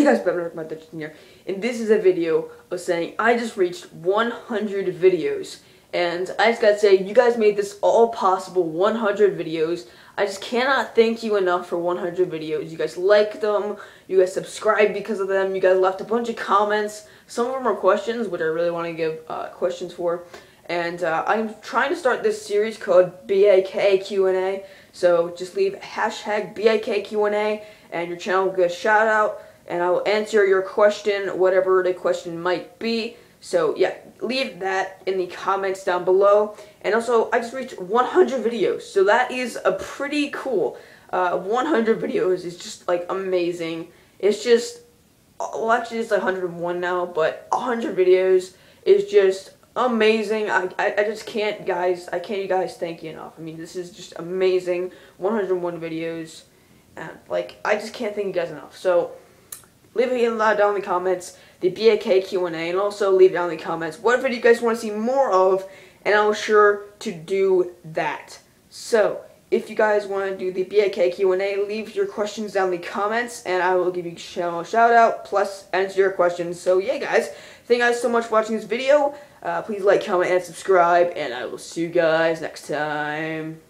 Hey guys, my Dutchman here, and this is a video of saying I just reached 100 videos, and I just gotta say, you guys made this all possible, 100 videos. I just cannot thank you enough for 100 videos. You guys liked them, you guys subscribed because of them, you guys left a bunch of comments. Some of them are questions, which I really want to give questions for. And I'm trying to start this series called BAK Q&A, so just leave hashtag BAK Q&A, and your channel will get a shout out. And I will answer your question, whatever the question might be. So yeah, leave that in the comments down below. And also, I just reached 100 videos, so that is a pretty cool. 100 videos is just like amazing. It's just, well, actually it's like 101 now, but 100 videos is just amazing. I just can't, guys. I can't, you guys, thank you enough. I mean, this is just amazing. 101 videos, and like I just can't thank you guys enough. So leave it down in the comments, the BAK Q&A, and also leave down in the comments what video you guys want to see more of, and I'll be sure to do that. So, if you guys want to do the BAK Q&A, leave your questions down in the comments, and I will give you a shout out, plus answer your questions. So yeah, guys, thank you guys so much for watching this video. Please like, comment, and subscribe, and I will see you guys next time.